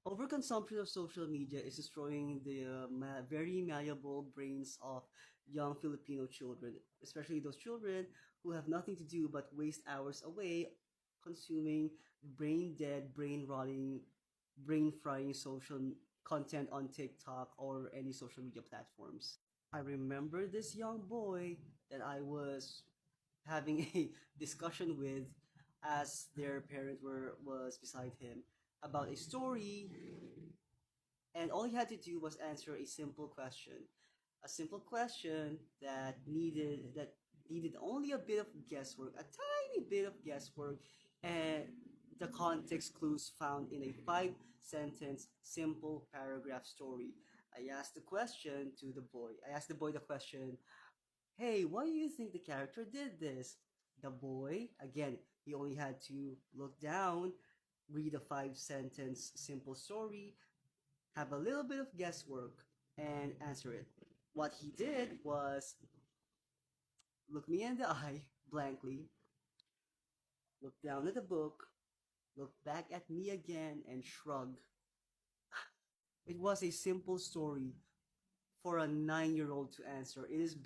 Overconsumption of social media is destroying the very malleable brains of young Filipino children, especially those children who have nothing to do but waste hours away consuming brain dead, brain rotting, brain frying social content on TikTok or any social media platforms. I remember this young boy that I was having a discussion with as their parent was beside him about a story, and all he had to do was answer a simple question that needed only a bit of guesswork, a tiny bit of guesswork, and the context clues found in a five-sentence simple paragraph story. I asked the boy the question, hey, why do you think the character did this? The boy, again, he only had to look down, read a five-sentence simple story, have a little bit of guesswork, and answer it. What he did was look me in the eye blankly, look down at the book, look back at me again, and shrug. It was a simple story for a 9-year-old to answer. It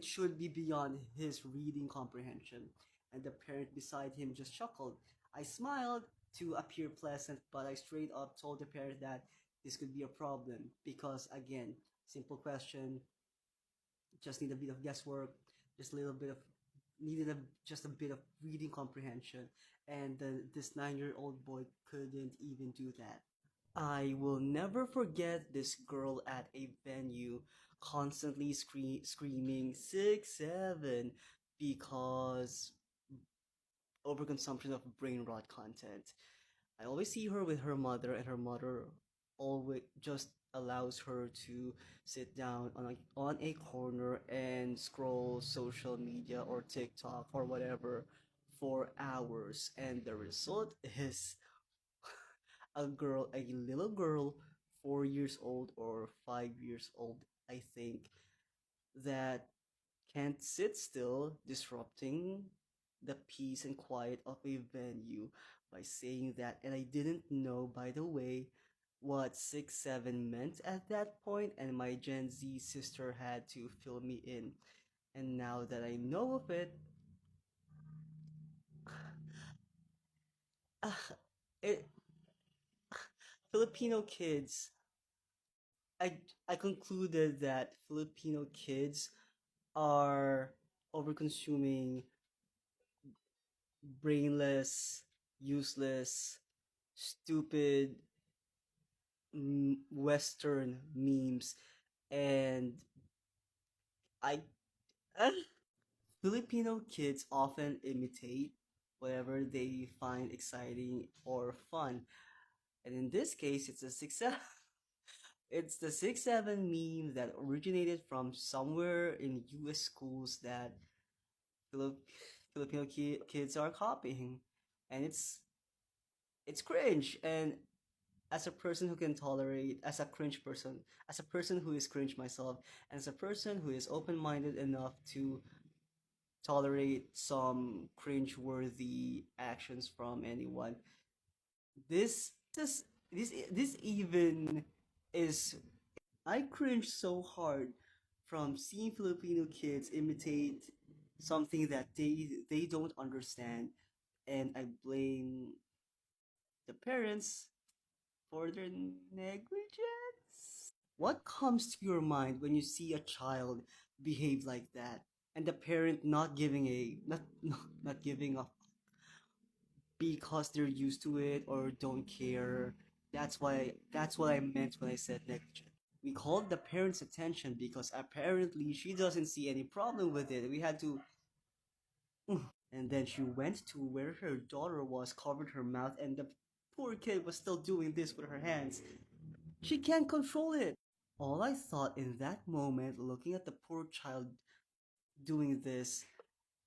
should be beyond his reading comprehension. And the parent beside him just chuckled. I smiled to appear pleasant, but I straight up told the parent that this could be a problem because, again, simple question, just need a bit of guesswork, just a little bit of needed just a bit of reading comprehension, and this 9-year-old boy couldn't even do that. I will never forget this girl at a venue constantly screaming 6 7 because overconsumption of brain rot content. I always see her with her mother, and her mother always just allows her to sit down on a corner and scroll social media or TikTok or whatever for hours, and the result is a little girl, 4 years old or 5 years old, I think, that can't sit still, disrupting the peace and quiet of a venue by saying that. And I didn't know, by the way, what 6 7 meant at that point, and my Gen Z sister had to fill me in. And now that I know of it, it Filipino kids. I concluded that Filipino kids are overconsuming brainless, useless, stupid Western memes, and I Filipino kids often imitate whatever they find exciting or fun, and in this case, it's the 6 7 meme that originated from somewhere in U.S. schools that Filip- kids are copying, and it's cringe. And as a person who can tolerate, as a person who is cringe myself, and as a person who is open-minded enough to tolerate some cringe-worthy actions from anyone, this even is. I cringe so hard from seeing Filipino kids imitate something that they don't understand, and I blame the parents for their negligence. What comes to your mind when you see a child behave like that, and the parent not giving up because they're used to it or don't care? That's what I meant when I said negligent. We called the parents' attention because apparently she doesn't see any problem with it. We had to. And then she went to where her daughter was, covered her mouth, and the poor kid was still doing this with her hands. She can't control it. All I thought in that moment, looking at the poor child doing this,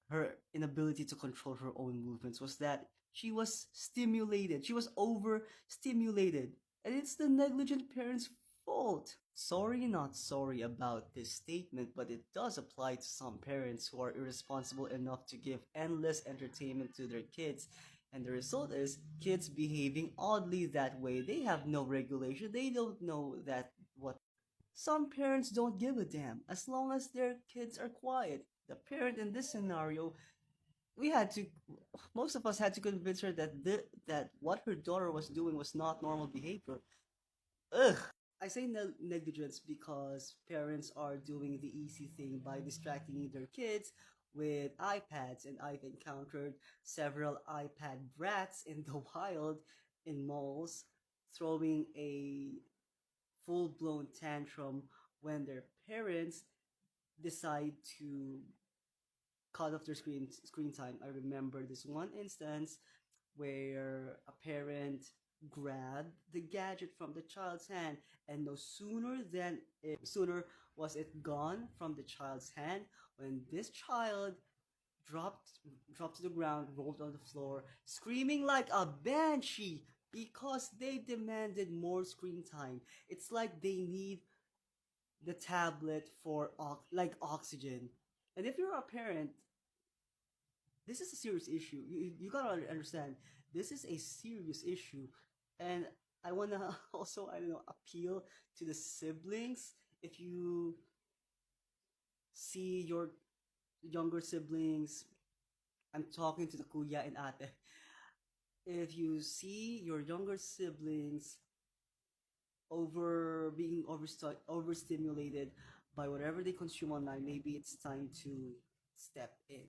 her inability to control her own movements, was that she was stimulated. She was overstimulated. And it's the negligent parents' fault. Sorry, not sorry about this statement, but it does apply to some parents who are irresponsible enough to give endless entertainment to their kids And the result is kids behaving oddly that way. They have no regulation. They don't know that what. Some parents don't give a damn as long as their kids are quiet. The parent in this scenario, we had to, most of us had to convince her that that what her daughter was doing was not normal behavior. Ugh. I say negligence because parents are doing the easy thing by distracting their kids with iPads, and I've encountered several iPad brats in the wild in malls throwing a full blown tantrum when their parents decide to cut off their screen time. I remember this one instance where a parent grabbed the gadget from the child's hand, and no sooner was it gone from the child's hand when this child dropped dropped to the ground, rolled on the floor, screaming like a banshee because they demanded more screen time. It's like they need the tablet for like oxygen. And if you're a parent, this is a serious issue. You gotta understand, this is a serious issue, and I wanna also, I don't know, appeal to the siblings. If you see your younger siblings, I'm talking to the kuya and ate. If you see your younger siblings overstimulated by whatever they consume online, maybe it's time to step in.